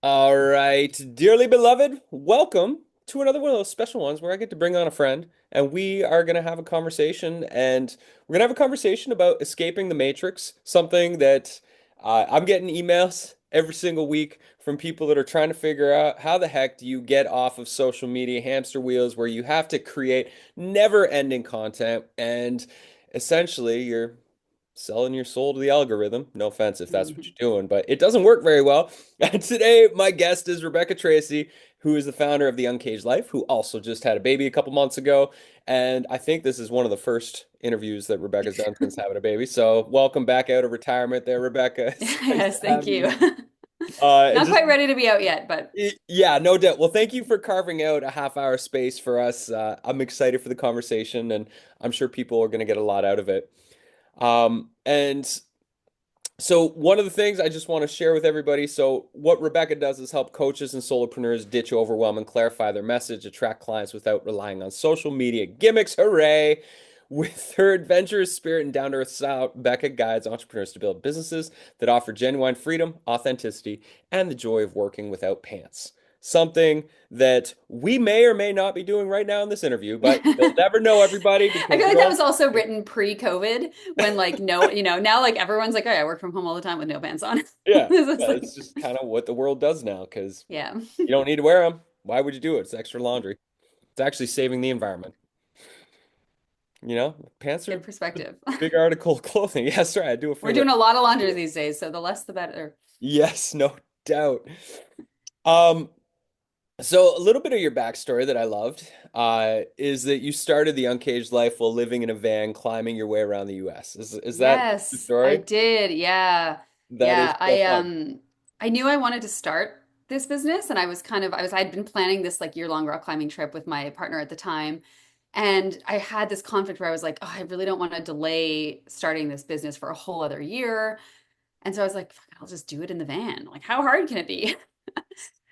All right, dearly beloved, welcome to another one of those special ones where I get to bring on a friend and we are going to have a conversation and we're going to have a conversation about escaping the matrix, something that I'm getting emails every single week from people that are trying to figure out how the heck do you get off of social media hamster wheels where you have to create never-ending content and essentially you're selling your soul to the algorithm. No offense if that's what Mhm. you're doing, but it doesn't work very well. And today, my guest is Rebecca Tracey, who is the founder of the Uncaged Life, who also just had a baby a couple months ago. And I think this is one of the first interviews that Rebecca's done since having a baby. So, welcome back out of retirement there, Rebecca. It's nice Yes, to thank have you. you. And Not just quite ready to be out yet, but yeah, no doubt. Well, thank you for carving out a half hour space for us. I'm excited for the conversation, and I'm sure people are going to get a lot out of it. And so one of the things I just want to share with everybody, so what Rebecca does is help coaches and solopreneurs ditch overwhelm and clarify their message, attract clients without relying on social media gimmicks. Hooray! With her adventurous spirit and down-to-earth style, Rebecca guides entrepreneurs to build businesses that offer genuine freedom, authenticity, and the joy of working without pants. Something that we may or may not be doing right now in this interview, but you'll I never know everybody feel because like you're that all was also written pre-COVID when like no, now like everyone's like, oh yeah, I work from home all the time with no pants on. yeah, This is yeah, like, it's just kind of what the world does now because yeah, you don't need to wear them. Why would you do it? It's extra laundry. It's actually saving the environment. You know, pants are good a perspective. big article of clothing. Yes, right. I do it We're for the doing a lot of laundry these days, so the less the better. yes, no doubt. Um, so a little bit of your backstory that I loved is that you started the Uncaged Life while living in a van, climbing your way around the U.S. Is that the Yes, I story? did. Yeah. That is Yeah, so fun. I knew I wanted to start this business and I'd been planning this like year-long rock climbing trip with my partner at the time. And I had this conflict where I was like, oh, I really don't want to delay starting this business for a whole other year. And so I was like, fuck, I'll just do it in the van. Like, how hard can it be?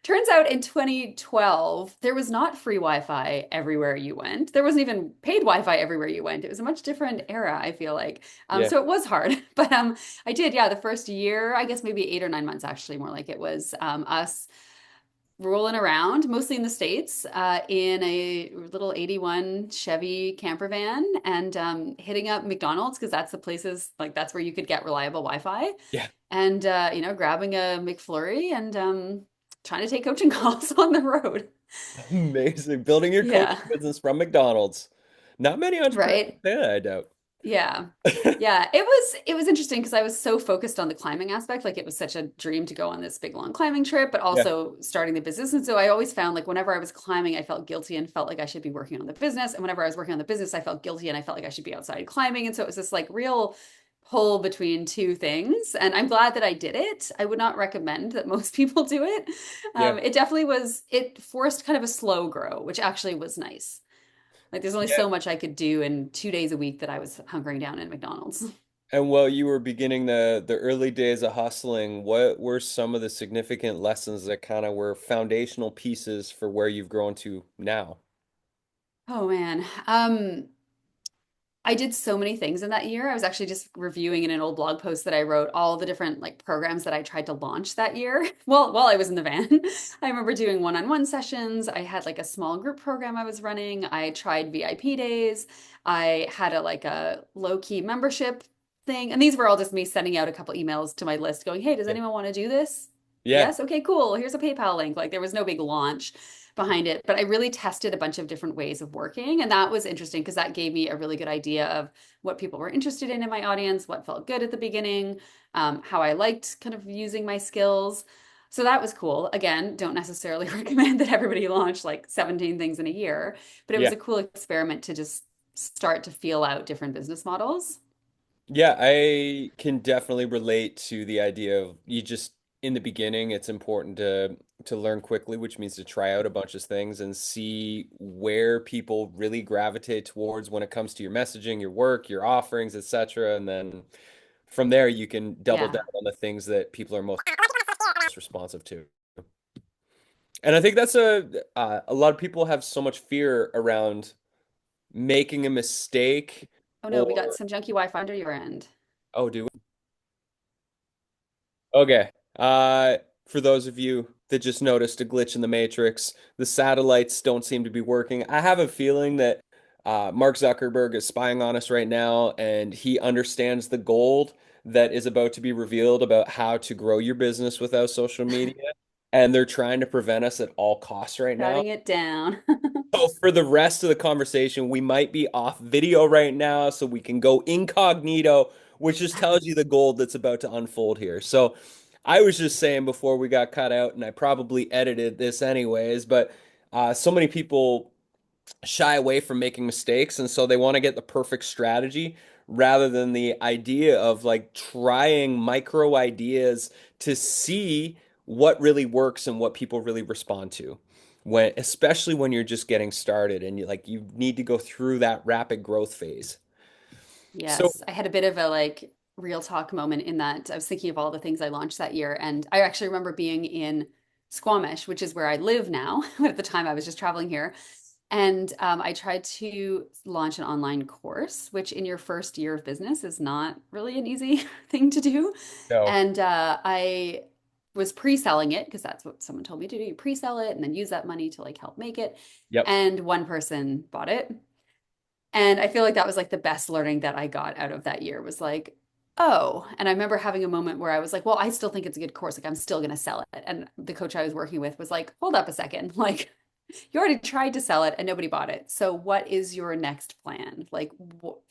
Turns out in 2012, there was not free Wi-Fi everywhere you went. There wasn't even paid Wi-Fi everywhere you went. It was a much different era, I feel like. Yeah. So it was hard, but I did, yeah, the first year, I guess maybe 8 or 9 months actually, more like it was us rolling around, mostly in the States, in a little 81 Chevy camper van and hitting up McDonald's because that's the places, like that's where you could get reliable Wi-Fi Yeah. and grabbing a McFlurry and trying to take coaching calls on the road. Amazing. Building your Yeah, coaching business from McDonald's. Not many entrepreneurs right. say that, I doubt. Yeah. Yeah, it was interesting because I was so focused on the climbing aspect, like it was such a dream to go on this big long climbing trip, but Yeah. also starting the business. And so I always found like whenever I was climbing, I felt guilty and felt like I should be working on the business. And whenever I was working on the business, I felt guilty and I felt like I should be outside climbing. And so it was this like real pull between two things. And I'm glad that I did it. I would not recommend that most people do it. Yeah. It definitely was, it forced kind of a slow grow, which actually was nice. Like there's only Yeah. so much I could do in 2 days a week that I was hunkering down in McDonald's. And while you were beginning the early days of hustling, what were some of the significant lessons that kind of were foundational pieces for where you've grown to now? Oh man. I did so many things in that year. I was actually just reviewing in an old blog post that I wrote all the different like programs that I tried to launch that year. Well, while I was in the van, I remember doing one-on-one sessions. I had like a small group program I was running. I tried VIP days. I had a low-key membership thing. And these were all just me sending out a couple emails to my list going, "Hey, does Yeah. anyone want to do this?" Yeah. Yes, okay, cool. Here's a PayPal link. Like there was no big launch behind it, but I really tested a bunch of different ways of working. And that was interesting because that gave me a really good idea of what people were interested in my audience, what felt good at the beginning, how I liked kind of using my skills. So that was cool. Again, don't necessarily recommend that everybody launch like 17 things in a year, but it was Yeah. a cool experiment to just start to feel out different business models. Yeah, I can definitely relate to the idea of you just in the beginning, it's important to learn quickly, which means to try out a bunch of things and see where people really gravitate towards when it comes to your messaging, your work, your offerings, etc. And then from there you can double down Yeah. on the things that people are most responsive to. And I think that's a lot of people have so much fear around making a mistake Oh no, we got or some junky Wi-Fi under your end. oh, do we? Okay. For those of you that just noticed a glitch in the matrix. The satellites don't seem to be working. I have a feeling that Mark Zuckerberg is spying on us right now, and he understands the gold that is about to be revealed about how to grow your business without social media. And they're trying to prevent us at all costs right now. Shutting it down. So for the rest of the conversation, we might be off video right now, so we can go incognito, which just tells you the gold that's about to unfold here. So I was just saying before we got cut out, and I probably edited this anyways, but so many people shy away from making mistakes, and so they want to get the perfect strategy rather than the idea of like trying micro ideas to see what really works and what people really respond to. When, especially when you're just getting started and you need to go through that rapid growth phase. So, Yes, I had a bit of a like real talk moment in that I was thinking of all the things I launched that year. And I actually remember being in Squamish, which is where I live now. At the time, I was just traveling here. And I tried to launch an online course, which in your first year of business is not really an easy thing to do. no. And I was pre-selling it because that's what someone told me to do. You pre-sell it and then use that money to like help make it. Yep. And one person bought it. And I feel like that was like the best learning that I got out of that year was like, oh, and I remember having a moment where I was like, well, I still think it's a good course. Like, I'm still going to sell it. And the coach I was working with was like, hold up a second. Like, you already tried to sell it and nobody bought it. So what is your next plan? Like,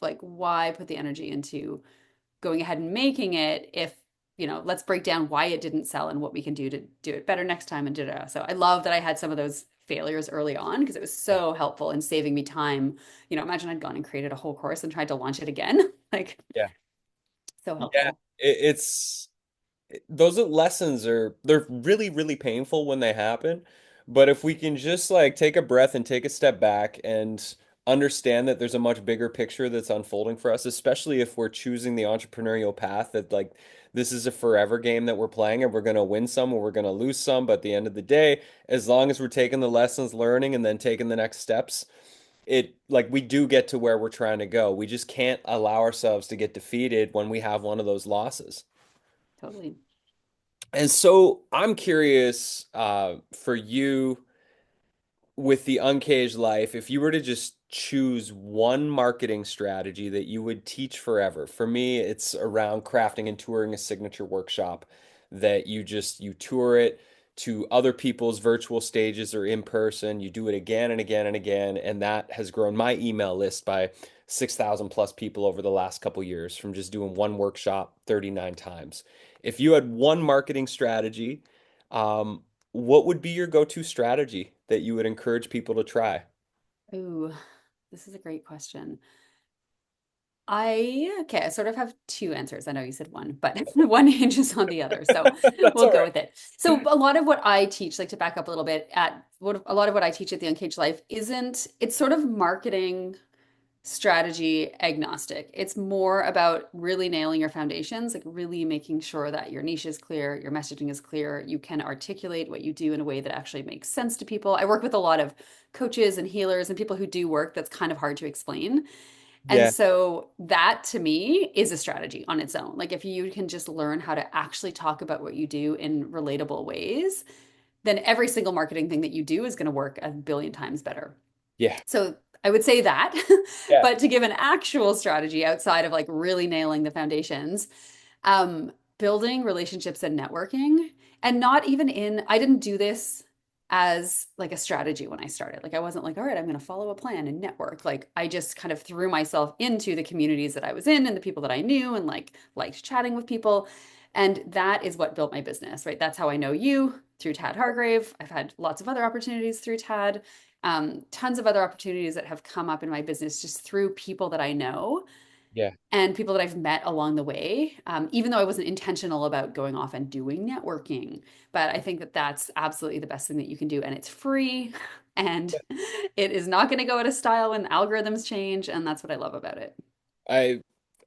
like why put the energy into going ahead and making it if, let's break down why it didn't sell and what we can do to do it better next time and da. So I love that I had some of those failures early on because it was so helpful in saving me time. Imagine I'd gone and created a whole course and tried to launch it again. Like, Yeah. so Yeah. helpful. It's those lessons they're really, really painful when they happen. But if we can just like take a breath and take a step back and understand that there's a much bigger picture that's unfolding for us, especially if we're choosing the entrepreneurial path, that like this is a forever game that we're playing and we're going to win some or we're going to lose some. But at the end of the day, as long as we're taking the lessons, learning, and then taking the next steps, it like we do get to where we're trying to go. We just can't allow ourselves to get defeated when we have one of those losses. Totally. And so I'm curious for you with the Uncaged Life, if you were to just choose one marketing strategy that you would teach forever. For me, it's around crafting and touring a signature workshop that you tour it to other people's virtual stages or in person. You do it again and again and again, and that has grown my email list by 6,000 plus people over the last couple years from just doing one workshop 39 times. If you had one marketing strategy, um, what would be your go-to strategy that you would encourage people to try? Ooh, this is a great question. Okay, I sort of have two answers. I know you said one, but one hinges on the other. So That's we'll all go right. with it. So a lot of what I teach, like to back up a little bit, at what a lot of what I teach at the Uncaged Life it's sort of marketing strategy agnostic. It's more about really nailing your foundations, like really making sure that your niche is clear, your messaging is clear, you can articulate what you do in a way that actually makes sense to people. I work with a lot of coaches and healers and people who do work that's kind of hard to explain. And Yeah, so that to me is a strategy on its own. Like if you can just learn how to actually talk about what you do in relatable ways, then every single marketing thing that you do is going to work a billion times better. yeah, So I would say that. yeah, But to give an actual strategy outside of like really nailing the foundations, building relationships and networking, and not even I didn't do this as like a strategy when I started. Like I wasn't like, all right, I'm going to follow a plan and network. Like I just kind of threw myself into the communities that I was in and the people that I knew and like liked chatting with people. And that is what built my business, right? That's how I know you through Tad Hargrave. I've had lots of other opportunities through Tad, tons of other opportunities that have come up in my business just through people that I know yeah. and people that I've met along the way, even though I wasn't intentional about going off and doing networking. But I think that that's absolutely the best thing that you can do. And it's free and it is not going to go out of style when algorithms change. And that's what I love about it. I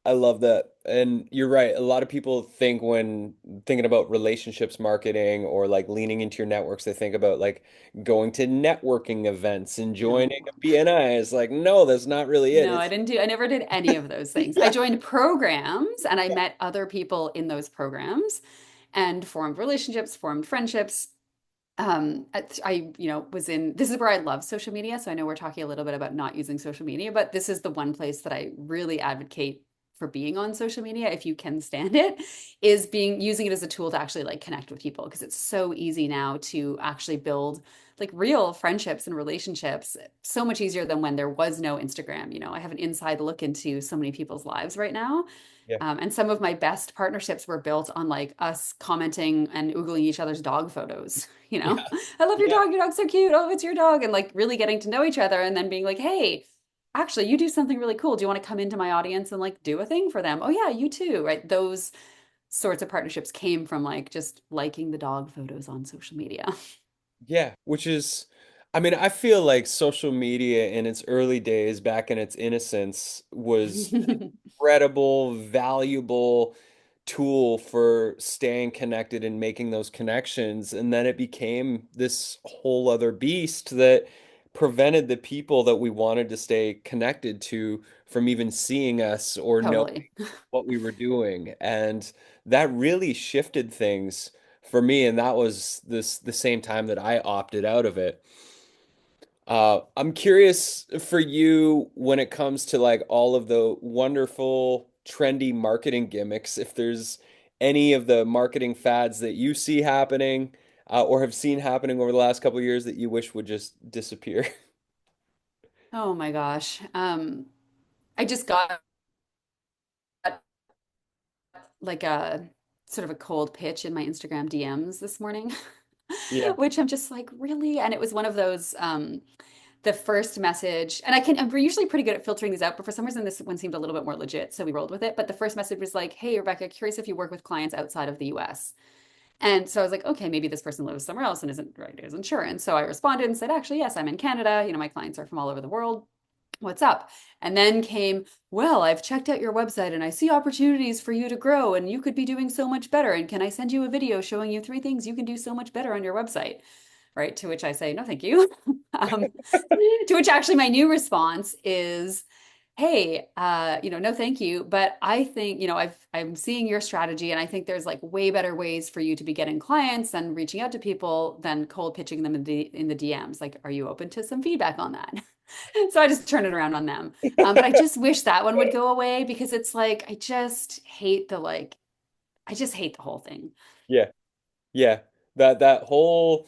I love that. And you're right. A lot of people think when thinking about relationships marketing or like leaning into your networks, they think about like going to networking events and joining No, a BNI. It's like, no, that's not really it. no, It's I never did any of those things. I yeah, joined programs and I met other people in those programs and formed relationships, formed friendships. was in, this is where I love social media. So I know we're talking a little bit about not using social media, but this is the one place that I really advocate for being on social media, if you can stand it, is being using it as a tool to actually like connect with people because it's so easy now to actually build like real friendships and relationships. So much easier than when there was no Instagram. I have an inside look into so many people's lives right now. Yeah. And some of my best partnerships were built on like us commenting and oogling each other's dog photos. Yeah. I love Yeah. your dog's so cute. Oh, it's your dog. And like really getting to know each other and then being like, hey, actually, you do something really cool. Do you want to come into my audience and like do a thing for them? Oh, yeah, you too. Right. Those sorts of partnerships came from like just liking the dog photos on social media. Yeah, which is, I mean, I feel like social media in its early days, back in its innocence, was incredible, valuable tool for staying connected and making those connections. And then it became this whole other beast that prevented the people that we wanted to stay connected to from even seeing us or knowing Totally. what we were doing. And that really shifted things for me. And that was the same time that I opted out of it. I'm curious for you when it comes to like all of the wonderful, trendy marketing gimmicks, if there's any of the marketing fads that you see happening or have seen happening over the last couple of years that you wish would just disappear. Oh my gosh. I just got like a sort of a cold pitch in my Instagram DMs this morning, Yeah. which I'm just like, really? And it was one of those, the first message, and we're usually pretty good at filtering these out, but for some reason this one seemed a little bit more legit, so we rolled with it. But the first message was like, hey, Rebecca, curious if you work with clients outside of the US. And so I was like, okay, maybe this person lives somewhere else and isn't sure. And so I responded and said, actually, yes, I'm in Canada. My clients are from all over the world. What's up? And then came, well, I've checked out your website and I see opportunities for you to grow and you could be doing so much better. And can I send you a video showing you 3 things you can do so much better on your website? Right. To which I say, no, thank you. To which actually my new response is, hey, no, thank you. But I think, I'm seeing your strategy and I think there's like way better ways for you to be getting clients and reaching out to people than cold pitching them in the DMs. Like, are you open to some feedback on that? So I just turn it around on them. But I just wish that one would go away because it's like, I just hate the whole thing. Yeah. Yeah. That whole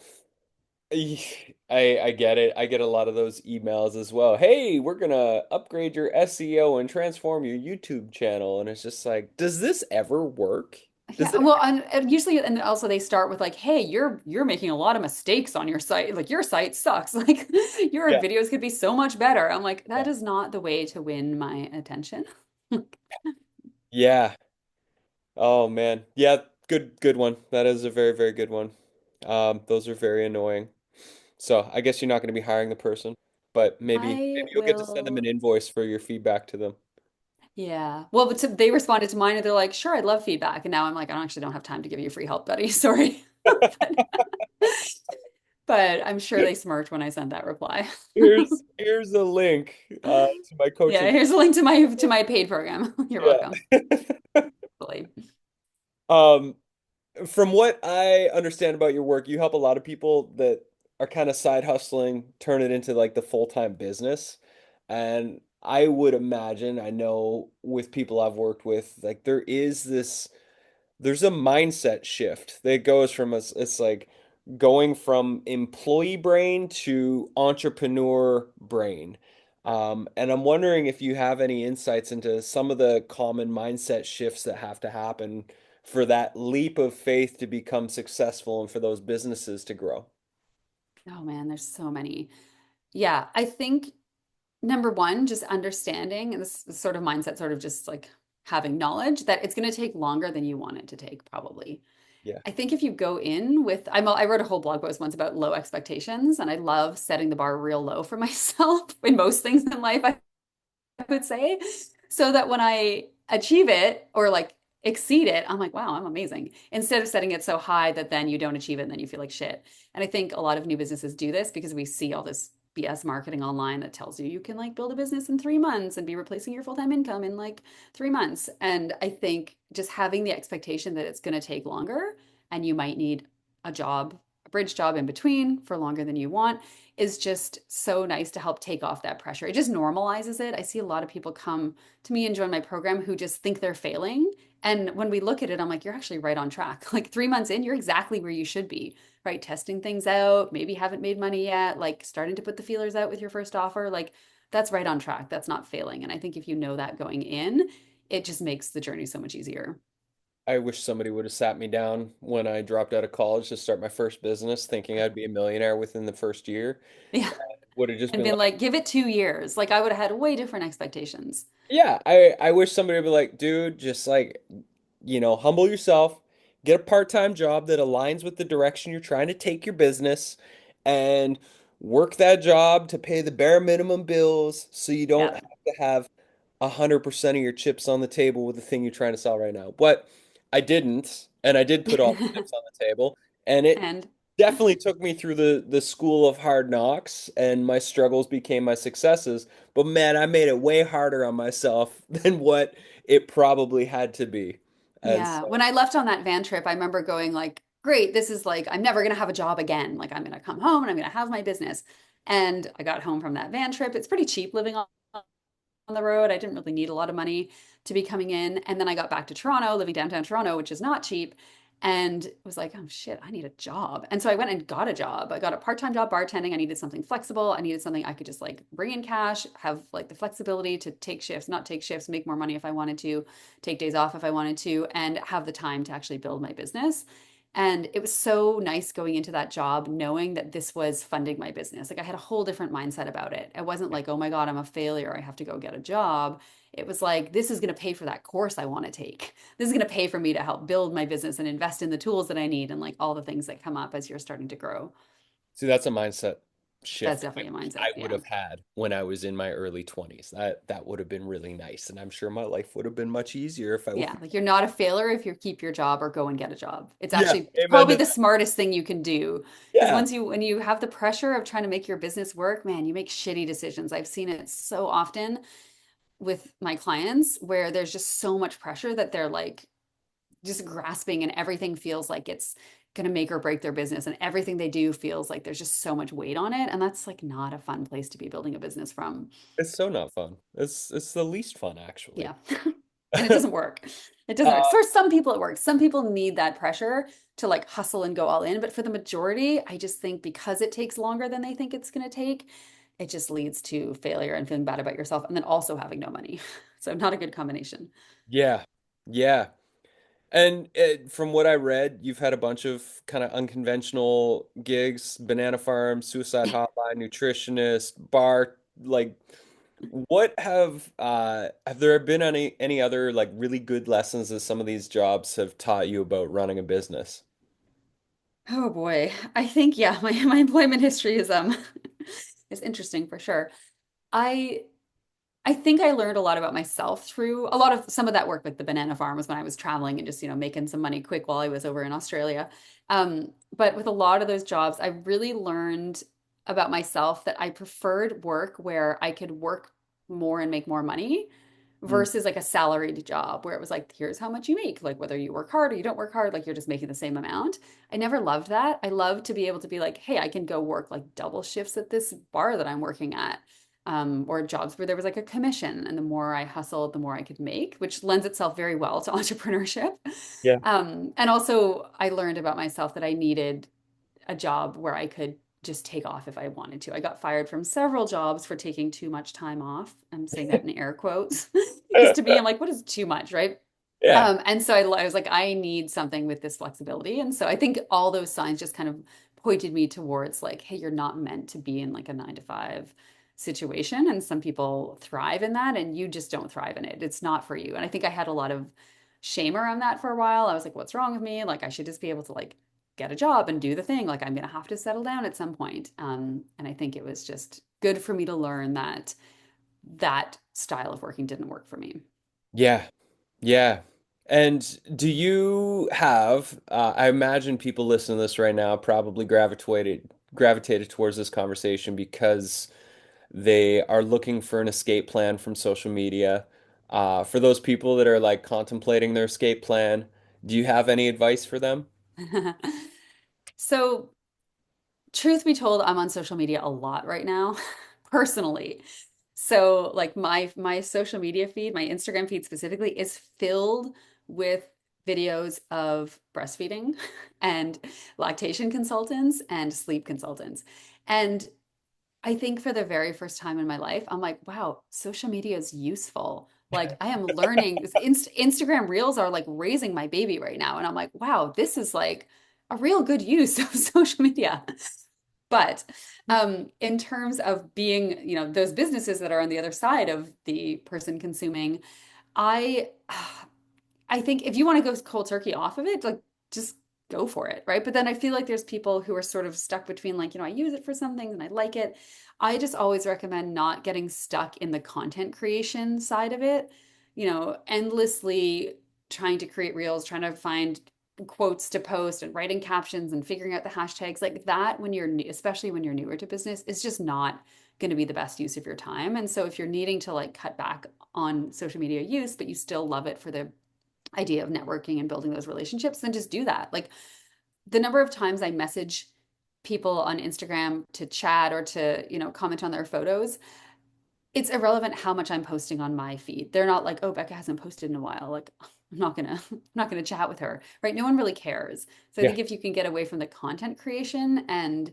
I get it. I get a lot of those emails as well. Hey, we're gonna upgrade your SEO and transform your YouTube channel. And it's just like, does this ever work? Does Yeah, it? well, and usually, and also they start with like, "Hey, you're making a lot of mistakes on your site. Like your site sucks. Like your Yeah. videos could be so much better." I'm like, Yeah. that is not the way to win my attention. Yeah. Oh man. Yeah, good one. That is a very, very good one. Those are very annoying. So I guess you're not gonna be hiring the person, but I maybe you'll get to send them an will. invoice for your feedback to them. Yeah. Well, they responded to mine and they're like, "Sure, I'd love feedback." And now I'm like, I actually don't have time to give you free help, buddy. Sorry. But I'm sure they smirked when I sent that reply. Here's a link to my Yeah, coaching. here's a link to my paid program. You're welcome. Yeah. Totally. Um, from what I understand about your work, you help a lot of people that are kind of side hustling, turn it into like the full-time business. And I would imagine, I know with people I've worked with, like there's a mindset shift that goes from it's like going from employee brain to entrepreneur brain. And I'm wondering if you have any insights into some of the common mindset shifts that have to happen for that leap of faith to become successful and for those businesses to grow. Oh man, there's so many. Yeah, I think number one, just understanding and this sort of mindset, sort of just like having knowledge that it's going to take longer than you want it to take, probably. Yeah. I think if you go in with, I wrote a whole blog post once about low expectations, and I love setting the bar real low for myself in most things in life, I would say, so that when I achieve it or like exceed it, I'm like, wow, I'm amazing. Instead of setting it so high that then you don't achieve it and then you feel like shit. And I think a lot of new businesses do this because we see all this BS marketing online that tells you you can like build a business in 3 months and be replacing your full-time income in like 3 months. And I think just having the expectation that it's going to take longer and you might need a job, bridge job in between for longer than you want is just so nice to help take off that pressure. It just normalizes it. I see a lot of people come to me and join my program who just think they're failing. And when we look at it, I'm like, you're actually right on track. Like 3 months in, you're exactly where you should be, right? Testing things out, maybe haven't made money yet, like starting to put the feelers out with your first offer. Like that's right on track. That's not failing. And I think if you know that going in, it just makes the journey so much easier. I wish somebody would have sat me down when I dropped out of college to start my first business, thinking I'd be a millionaire within the first year. Yeah. Would have just And been been like, like, give it 2 years. Like I would have had way different expectations. yeah, I wish somebody would be like, dude, just like, humble yourself, get a part-time job that aligns with the direction you're trying to take your business, and work that job to pay the bare minimum bills so you don't Yeah. have to have 100% of your chips on the table with the thing you're trying to sell right now. But I didn't, and I did put all the chips on the table, and it And definitely took me through the school of hard knocks, and my struggles became my successes. But man, I made it way harder on myself than what it probably had to be. And yeah, so, when I left on that van trip, I remember going like, great, this is like, I'm never going to have a job again. Like I'm going to come home and I'm going to have my business. And I got home from that van trip. It's pretty cheap living on the road. I didn't really need a lot of money to be coming in. And then I got back to Toronto, living downtown Toronto, which is not cheap. And was like, oh shit, I need a job. And so I went and got a job. I got a part-time job bartending. I needed something flexible. I needed something I could just like bring in cash, have like the flexibility to take shifts, not take shifts, make more money if I wanted to, take days off if I wanted to, and have the time to actually build my business. And it was so nice going into that job knowing that this was funding my business. Like I had a whole different mindset about it. It wasn't like, oh my God, I'm a failure. I have to go get a job. It was like, this is going to pay for that course I want to take. This is going to pay for me to help build my business and invest in the tools that I need and like all the things that come up as you're starting to grow. see, that's a mindset That's shift I definitely a wish mindset. I would Yeah. have had when I was in my early 20s. That would have been really nice, and I'm sure my life would have been much easier if I would. Yeah. Like you're not a failure if you keep your job or go and get a job. It's Yeah, actually, it's amen probably to the that. smartest thing you can do. Because Yeah. when you have the pressure of trying to make your business work, man, you make shitty decisions. I've seen it so often with my clients where there's just so much pressure that they're like just grasping and everything feels like it's going to make or break their business and everything they do feels like there's just so much weight on it and that's like not a fun place to be building a business from. It's so not fun. It's the least fun actually. Yeah. And it doesn't work. It doesn't work. Uh, For some people it works. Some people need that pressure to like hustle and go all in, but for the majority, I just think because it takes longer than they think it's going to take, it just leads to failure and feeling bad about yourself and then also having no money. So not a good combination. yeah. Yeah. And from what I read, you've had a bunch of kind of unconventional gigs, banana farm, suicide hotline, nutritionist, bar, like what have there been any other like really good lessons that some of these jobs have taught you about running a business? Oh boy. I think yeah, my employment history is is interesting for sure. I I think I learned a lot about myself through a lot of some of that work with the banana farm was when I was traveling and just, making some money quick while I was over in Australia. But with a lot of those jobs, I really learned about myself that I preferred work where I could work more and make more money Mm, versus like a salaried job where it was like, here's how much you make, like whether you work hard or you don't work hard, like you're just making the same amount. I never loved that. I love to be able to be like, hey, I can go work like double shifts at this bar that I'm working at, or jobs where there was like a commission. And the more I hustled, the more I could make, which lends itself very well to entrepreneurship. yeah. And also, I learned about myself that I needed a job where I could just take off if I wanted to. I got fired from several jobs for taking too much time off. I'm saying that in air quotes because to me, I'm like, what is too much, right? Yeah. And so I was like, I need something with this flexibility. And so I think all those signs just kind of pointed me towards like, hey, you're not meant to be in like a 9 to 5 situation. And some people thrive in that and you just don't thrive in it. It's not for you. And I think I had a lot of shame around that for a while. I was like, what's wrong with me? Like, I should just be able to like get a job and do the thing. Like, I'm going to have to settle down at some point. And I think it was just good for me to learn that that style of working didn't work for me. Yeah. Yeah. And do you have, I imagine people listening to this right now probably gravitated towards this conversation because they are looking for an escape plan from social media. For those people that are like contemplating their escape plan, do you have any advice for them? So truth be told, I'm on social media a lot right now, personally. So like my social media feed, my Instagram feed specifically, is filled with videos of breastfeeding and lactation consultants and sleep consultants. And I think for the very first time in my life, I'm like, wow, social media is useful. Like I am learning. Instagram Reels are like raising my baby right now. And I'm like, wow, this is like a real good use of social media. But in terms of being, those businesses that are on the other side of the person consuming, I I think if you want to go cold turkey off of it, like just go for it, right? But then I feel like there's people who are sort of stuck between like, I use it for some things and I like it. I just always recommend not getting stuck in the content creation side of it, endlessly trying to create reels, trying to find quotes to post and writing captions and figuring out the hashtags like that when you're new, especially when you're newer to business, is just not going to be the best use of your time. And so if you're needing to like cut back on social media use, but you still love it for the idea of networking and building those relationships, then just do that. Like the number of times I message people on Instagram to chat or to, comment on their photos, it's irrelevant how much I'm posting on my feed. They're not like, oh, Becca hasn't posted in a while. Like, I'm not gonna chat with her, right? No one really cares. So I Yeah. think if you can get away from the content creation and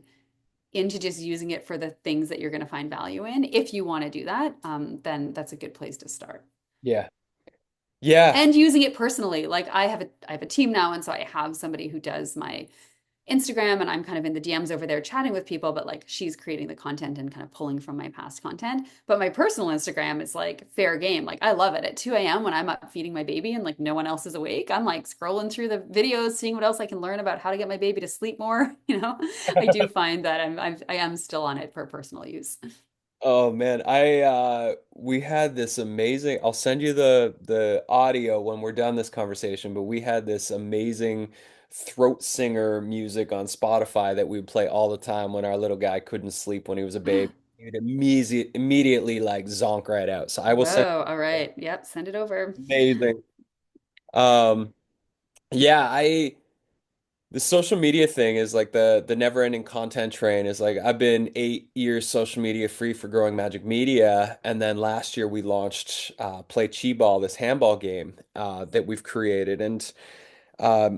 into just using it for the things that you're going to find value in, if you want to do that, then that's a good place to start. Yeah. Yeah. And using it personally, like I have a team now, and so I have somebody who does my Instagram, and I'm kind of in the DMs over there chatting with people, but like she's creating the content and kind of pulling from my past content. But my personal Instagram is like fair game. Like I love it at 2 a.m. when I'm up feeding my baby and like no one else is awake. I'm like scrolling through the videos, seeing what else I can learn about how to get my baby to sleep more. I do find that I am still on it for personal use. Oh man, I we had this amazing, I'll send you the audio when we're done this conversation, but we had this amazing throat singer music on Spotify that we would play all the time when our little guy couldn't sleep when he was a baby. He'd immediately like zonk right out. So I will send Whoa, all you right. Yep, send it over. amazing. Um yeah, I the social media thing is like the never-ending content train is like I've been 8 years social media free for Growing Magic Media, and then last year we launched Play Chi Ball, this handball game that we've created, and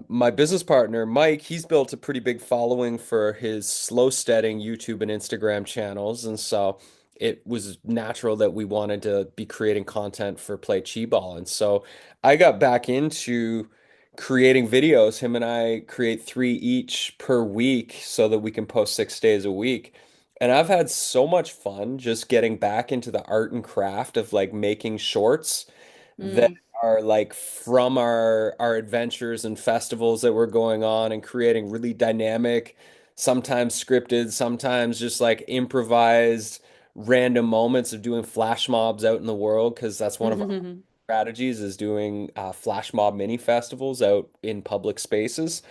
my business partner, Mike, he's built a pretty big following for his slow steading YouTube and Instagram channels. And so it was natural that we wanted to be creating content for Play Chi Ball. And so I got back into creating videos. Him and I create three each per week so that we can post 6 days a week. And I've had so much fun just getting back into the art and craft of like making shorts that Mm. are like from our adventures and festivals that were going on and creating really dynamic, sometimes scripted, sometimes just like improvised random moments of doing flash mobs out in the world because that's one of our strategies is doing flash mob mini festivals out in public spaces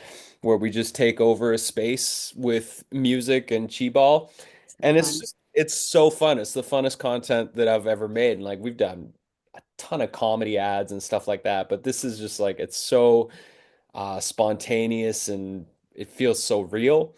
where we just take over a space with music and chi ball. So And fun. it's so fun. It's the funnest content that I've ever made. And like we've done a ton of comedy ads and stuff like that, but this is just like it's so spontaneous and it feels so real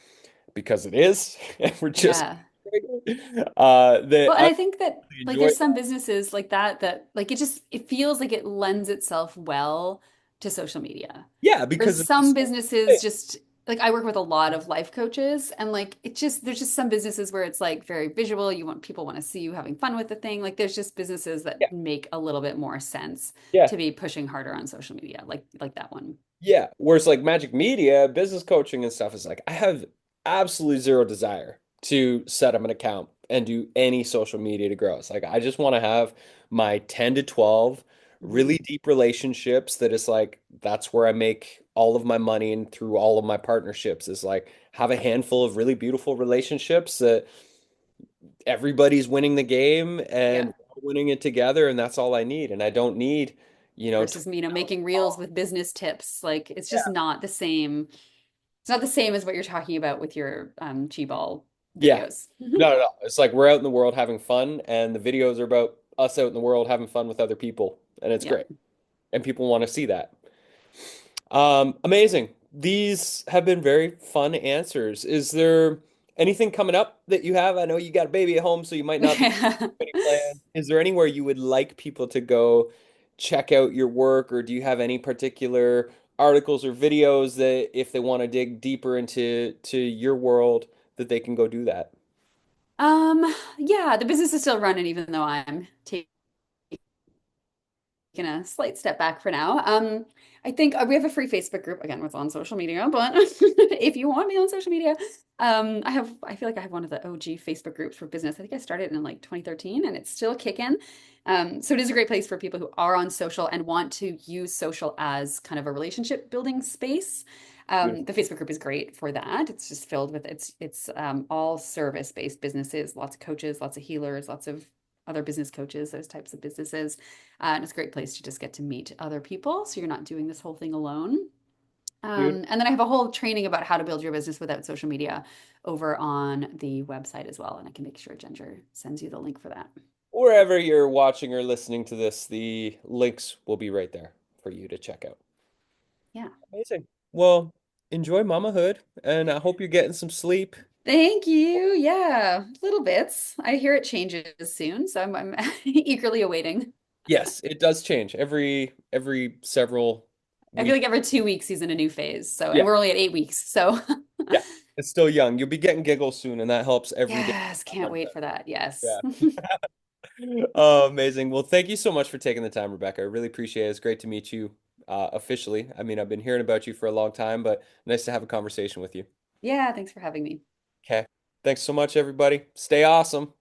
because it is. And we're just Yeah. that Well, and I I think that really like enjoy there's some that. businesses like that like it feels like it lends itself well to social media. Yeah, Whereas because it's some just businesses just like I work with a lot of life coaches and like there's just some businesses where it's like very visual. People want to see you having fun with the thing. Like there's just businesses that yeah, make a little bit more sense yeah. to be pushing harder on social media, like that one. Yeah. Whereas like Magic Media, business coaching and stuff is like I have absolutely zero desire to set up an account and do any social media to grow. It's like I just want to have my 10 to 12 Mhm. really deep relationships that is like that's where I make all of my money and through all of my partnerships is like have a handful of really beautiful relationships that everybody's winning the game and Yeah. we're winning it together and that's all I need. And I don't need, Versus, 20,000 making reels followers. with business tips. Like it's just Yeah. not the same. It's not the same as what you're talking about with your G-ball Yeah. videos. No. It's like we're out in the world having fun, and the videos are about us out in the world having fun with other people, and it's Yeah. great. And people want to see that. Amazing. These have been very fun answers. Is there Anything coming up that you have? I know you got a baby at home, so you might not be any plans. Is there anywhere you would like people to go check out your work, or do you have any particular articles or videos that if they want to dig deeper into your world that they can go do that? Yeah, the business is still running even though I'm taking a slight step back for now. I think we have a free Facebook group again with on social media, but if you want me on social media, I feel like I have one of the OG Facebook groups for business. I think I started in like 2013 and it's still kicking. So it is a great place for people who are on social and want to use social as kind of a relationship building space. Beautiful. The Facebook group is great for that. It's just filled with all service-based businesses, lots of coaches, lots of healers, lots of other business coaches, those types of businesses. And it's a great place to just get to meet other people. So you're not doing this whole thing alone. Beautiful. And then I have a whole training about how to build your business without social media over on the website as well. And I can make sure Ginger sends you the link for that. Wherever you're watching or listening to this, the links will be right there for you to check out. Yeah. Amazing. Well, enjoy mamahood, and I hope you're getting some sleep. Thank you. Yeah, little bits. I hear it changes soon, so I'm eagerly awaiting. Yes, it does change every several I feel weeks. like every 2 weeks he's in a new phase. So, and Yeah, we're only at 8 weeks. So, yeah. It's still young. You'll be getting giggles soon, and that helps every day. yes, can't wait for that. Yes. Yeah. Oh, amazing. Well, thank you so much for taking the time, Rebecca. I really appreciate it. It's great to meet you officially. I mean, I've been hearing about you for a long time, but nice to have a conversation with you. Yeah, thanks for having me. Okay. Thanks so much, everybody. Stay awesome.